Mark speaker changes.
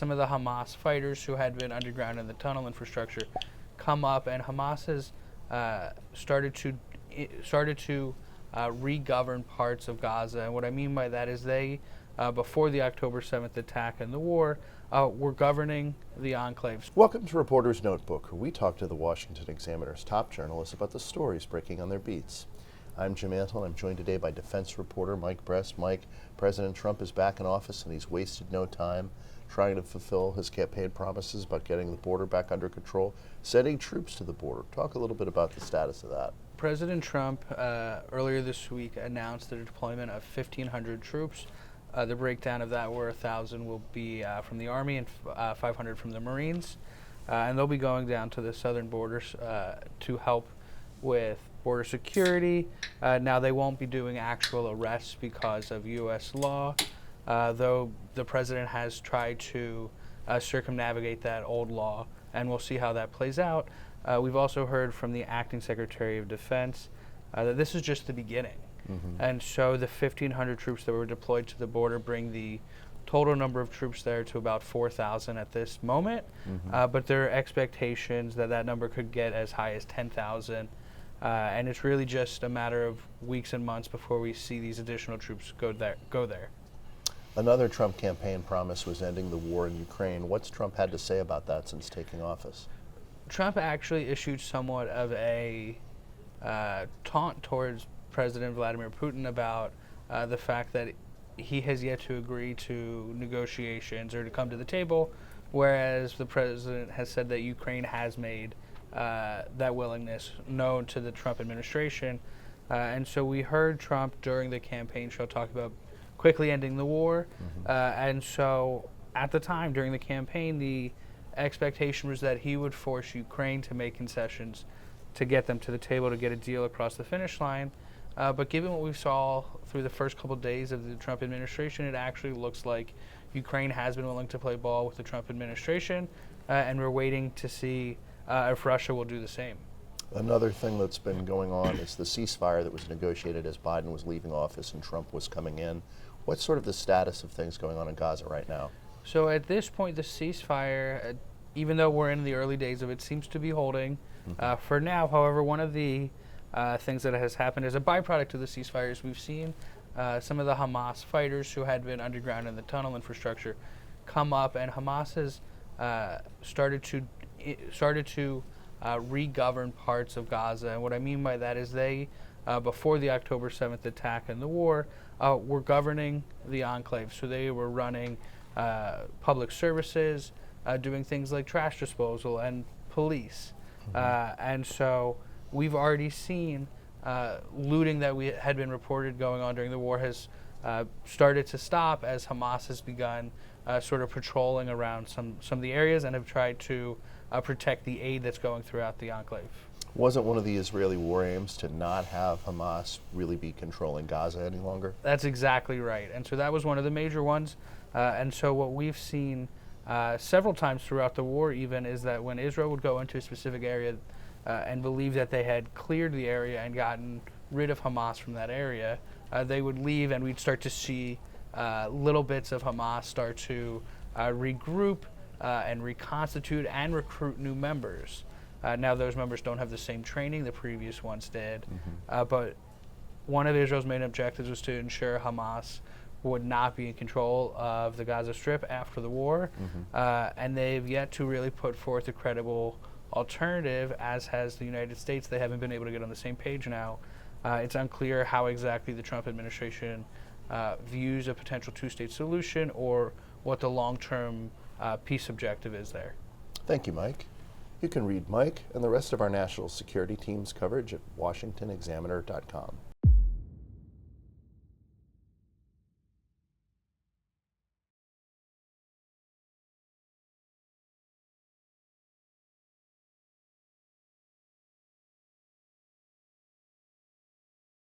Speaker 1: some of the Hamas fighters who had been underground in the tunnel infrastructure come up, and Hamas has started to re-govern parts of Gaza. And what I mean by that is they, before the October 7th attack and the war, were governing the enclaves.
Speaker 2: Welcome to Reporter's Notebook, where we talk to the Washington Examiner's top journalists about the stories breaking on their beats. I'm Jim Antle, and I'm joined today by defense reporter Mike Brest. Mike, President Trump is back in office, and he's wasted no time trying to fulfill his campaign promises about getting the border back under control, sending troops to the border. Talk a little bit about the status of that.
Speaker 1: President Trump earlier this week announced the deployment of 1,500 troops. The breakdown of that were 1,000 will be from the Army and 500 from the Marines. And they'll be going down to the southern borders to help with border security. Now, they won't be doing actual arrests because of U.S. law, though the president has tried to circumnavigate that old law, and we'll see how that plays out. We've also heard from the acting Secretary of Defense that this is just the beginning. And so the 1,500 troops that were deployed to the border bring the total number of troops there to about 4,000 at this moment. But there are expectations that that number could get as high as 10,000. And it's really just a matter of weeks and months before we see these additional troops go there.
Speaker 2: Another Trump campaign promise was ending the war in Ukraine. What's Trump had to say about that since taking office?
Speaker 1: Trump actually issued somewhat of a taunt towards President Vladimir Putin about the fact that he has yet to agree to negotiations or to come to the table, whereas the president has said that Ukraine has made that willingness known to the Trump administration. And so we heard Trump during the campaign show talk about quickly ending the war. And so at the time during the campaign, the expectation was that he would force Ukraine to make concessions to get them to the table to get a deal across the finish line. But given what we saw through the first couple of days of the Trump administration, it actually looks like Ukraine has been willing to play ball with the Trump administration, and we're waiting to see if Russia will do the same.
Speaker 2: Another thing that's been going on is the ceasefire that was negotiated as Biden was leaving office and Trump was coming in. What's sort of the status of things going on in Gaza right now?
Speaker 1: So at this point, the ceasefire, even though we're in the early days of it, seems to be holding for now. However, one of the things that has happened as a byproduct of the ceasefires, we've seen some of the Hamas fighters who had been underground in the tunnel infrastructure come up, and Hamas has started to re-govern parts of Gaza. And what I mean by that is they, before the October 7th attack and the war, were governing the enclave. So they were running public services, doing things like trash disposal and police. And so we've already seen looting that had been reported going on during the war has started to stop as Hamas has begun sort of patrolling around some of the areas and have tried to protect the aid that's going throughout the enclave.
Speaker 2: Wasn't one of the Israeli war aims to not have Hamas really be controlling Gaza any longer?
Speaker 1: That's exactly right. And so that was one of the major ones. And so what we've seen several times throughout the war even is that when Israel would go into a specific area and believe that they had cleared the area and gotten rid of Hamas from that area, they would leave, and we'd start to see little bits of Hamas start to regroup and reconstitute and recruit new members. Now those members don't have the same training the previous ones did, but one of Israel's main objectives was to ensure Hamas would not be in control of the Gaza Strip after the war, and they've yet to really put forth a credible alternative, as has the United States. They haven't been able to get on the same page now. It's unclear how exactly the Trump administration views a potential two-state solution or what the long-term peace objective is there.
Speaker 2: Thank you, Mike. You can read Mike and the rest of our national security team's coverage at washingtonexaminer.com.